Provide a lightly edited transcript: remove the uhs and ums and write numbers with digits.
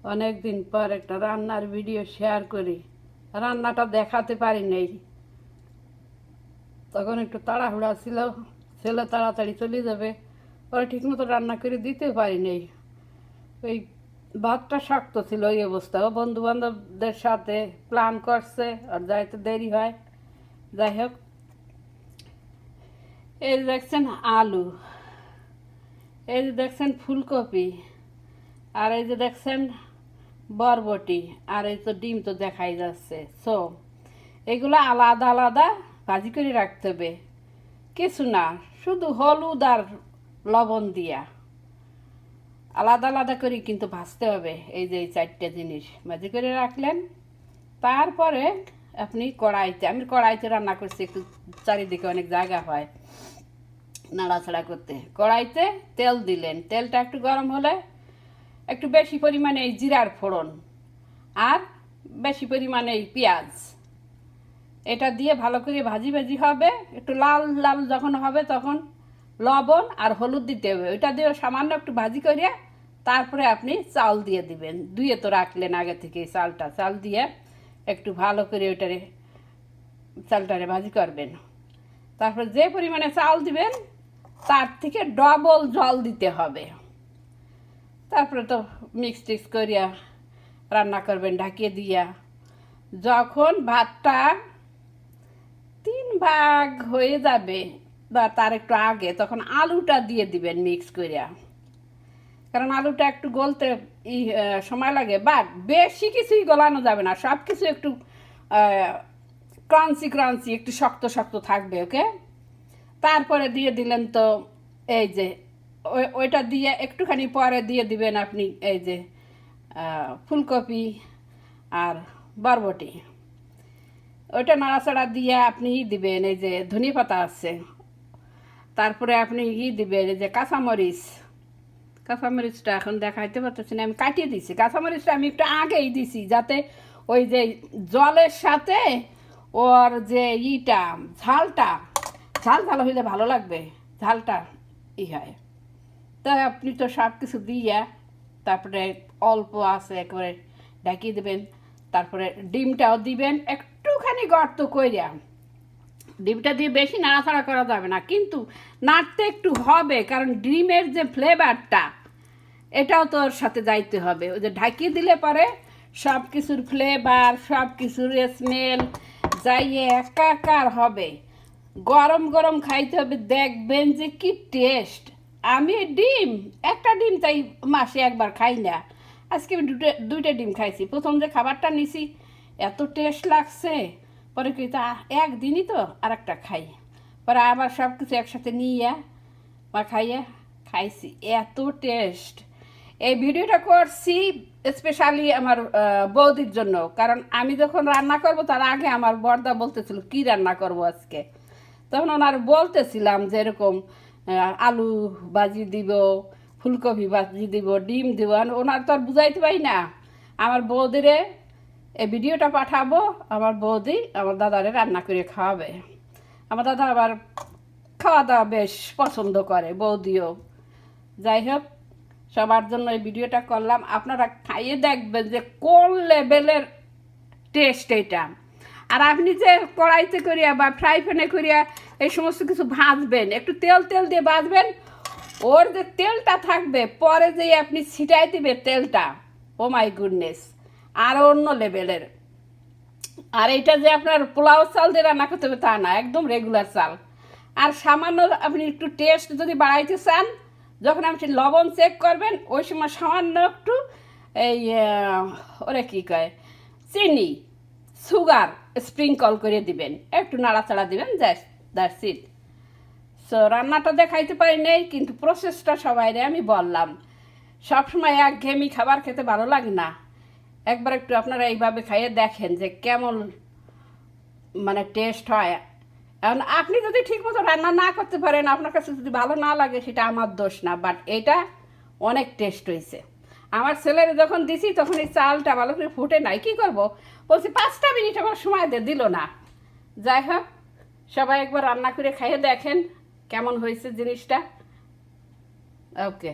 অনেক দিন পর একটা রান্নার ভিডিও শেয়ার করি। রান্নাটা দেখাতে পারি নাই, তখন একটু তাড়াহুড়া ছিল, ছেলে তাড়াতাড়ি চলে যাবে, পরে ঠিকমতো রান্না করে দিতে পারি নাই। ওই ভাতটা শক্ত ছিল, ওই অবস্থা। ও বন্ধু বান্ধবদের সাথে প্ল্যান করছে আর যাইতে দেরি হয়। যাই হোক, এই যে দেখছেন আলু, এই যে দেখছেন ফুলকপি, আর এই যে দেখছেন বরবটি, আর এই তো ডিম তো দেখাই যাচ্ছে। সো এগুলো আলাদা আলাদা ভাজি করে রাখতে হবে, কিছু না, শুধু হলুদ আর লবণ দিয়া আলাদা আলাদা করে কিন্তু ভাজতে হবে। এই যে এই চারটে জিনিস ভাজি করে রাখলেন, তারপরে আপনি কড়াইতে, আমি কড়াইতে রান্না করছি, একটু চারিদিকে অনেক জায়গা হয় নাড়াচাড়া করতে। কড়াইতে তেল দিলেন, তেলটা একটু গরম হলে একটু বেশি পরিমাণে এই জিরার ফোড়ন আর বেশি পরিমাণে এই পেঁয়াজ, এটা দিয়ে ভালো করে ভাজি ভাজি হবে। একটু লাল লাল যখন হবে তখন লবণ আর হলুদ দিতে হবে। ওইটা দিয়ে সামান্য একটু ভাজি করিয়া তারপরে আপনি চাল দিয়ে দিবেন। ধুয়ে তো রাখলেন আগে থেকে চাল দিয়ে একটু ভালো করে ওইটারে চালটারে ভাজি করবেন। তারপরে যে পরিমাণে চাল দিবেন তার থেকে ডবল জল দিতে হবে। তারপরে তো মিক্স টিক্স করিয়া রান্না করবেন ঢাকিয়ে দিয়া। যখন ভাতটা 3 ভাগ হয়ে যাবে বা তার একটু আগে, তখন আলুটা দিয়ে দিবেন মিক্স করিয়া, কারণ আলুটা একটু গলতে সময় লাগে। বাট বেশি কিছুই গলানো যাবে না, সব কিছু একটু ক্রাঞ্চি ক্রাঞ্চি, একটু শক্ত শক্ত থাকবে। ওকে, তারপরে দিয়ে দিলেন তো এই যে ওইটা দিয়ে একটুখানি পরে দিয়ে দিবেন আপনি এই যে ফুলকপি আর বরবটি। ওইটা নাড়াচাড়া দিয়ে আপনি দিবেন এই যে ধনে পাতা আছে, তারপরে আপনি দিবেন এই যে কাঁচামরিচটা এখন দেখাইতে পারতেছি না, আমি কাটিয়ে দিছি। কাঁচামরিচটা আমি একটু আগেই দিছি, যাতে ওই যে জলের সাথে ওর যে ঝালটা, ঝাল ভালো হইলে ভালো লাগবে, ঝালটা হয়। তাই আপনি তো সব কিছু দিয়ে তারপরে অল্প আছে একেবারে ঢাকিয়ে দেবেন। তারপরে ডিমটাও দিবেন একটুখানি গর্ত কইরা। ডিমটা দিয়ে বেশি নাড়াচাড়া করা যাবে না, কিন্তু নাড়তে একটু হবে, কারণ ডিমের যে ফ্লেভারটা এটাও তো ওর সাথে যাইতে হবে। ওই যে ঢাকিয়ে দিলে পরে সব কিছুর ফ্লেভার, সব কিছুর স্মেল যাইয়ে একাকার হবে। গরম গরম খাইতে হবে, দেখবেন যে কি টেস্ট। আমি একটা ডিম তাই মাসে একবার খাই না, আজকে আমি দুইটা ডিম খাইছি। প্রথম যে খাবারটা নিছি এত টেস্ট লাগছে, পরে কি তা একদিনই তো আর একটা খাই, পরে আবার সব কিছু একসাথে নিয়ে বা খাইছি, এত টেস্ট। এই ভিডিওটা করছি স্পেশালি আমার বৌদির জন্য, কারণ আমি যখন রান্না করব তার আগে আমার বড়দা বলতেছিল কি রান্না করব আজকে, তখন ওনার বলতেছিলাম যে এরকম আলু ভাজি দিব, ফুলকপি ভাজি দিব, ডিম দিব। ওনার তো আর বুঝাইতে পারি না। আমার বৌদিরে এই ভিডিওটা পাঠাবো, আমার বৌদি আমার দাদারে রান্না করে খাওয়াবে। আমার দাদা আবার খাওয়া দাওয়া বেশ পছন্দ করে, বৌদিও। যাই হোক, সবার জন্য এই ভিডিওটা করলাম, আপনারা খাইয়ে দেখবেন যে কোন লেভেলের টেস্ট এটা। আর আপনি যে কড়াইতে করিয়া বা ফ্রাই প্যানে করিয়া এই সমস্ত কিছু ভাজবেন, একটু তেল দিয়ে ভাজবেন, ওর যে তেলটা থাকবে পরে যে আপনি ছিটাই দিবে তেলটা, ও মাই গুডনেস, আরও অন্য লেভেলের। আর এইটা যে আপনার পোলাও চাল দিয়ে রান্না করতে হবে তা না, একদম রেগুলার চাল। আর সামান্য আপনি একটু টেস্ট যদি বাড়াইতে চান, যখন আপনি লবণ চেক করবেন ওই সময় সামান্য একটু এই ওরে কী কয় চিনি, সুগার স্প্রিঙ্কল করে দিবেন, একটু নাড়াচাড়া দিবেন, দ্যাটস ইট। সো রান্নাটা দেখাইতে পারি নেই, কিন্তু প্রসেসটা সবাইরে আমি বললাম। সবসময় একঘেয়েমি খাবার খেতে ভালো লাগে না, একবার একটু আপনারা এইভাবে খাইয়ে দেখেন যে কেমন মানে টেস্ট হয়। এখন আপনি যদি ঠিকমতো রান্না না করতে পারেন, আপনার কাছে যদি ভালো না লাগে, সেটা আমার দোষ না, বাট এটা অনেক টেস্ট হয়েছে। আমার ছেলের যখন দিছি তখন এই চালটা ভালো করে ফুটে নাই, কী করবো, বলছি 5টা মিনিট আমার সময় দিল না। যাই হোক, সবাই একবার রান্না করে খাইয়ে দেখেন কেমন হয়েছে জিনিসটা। ওকে।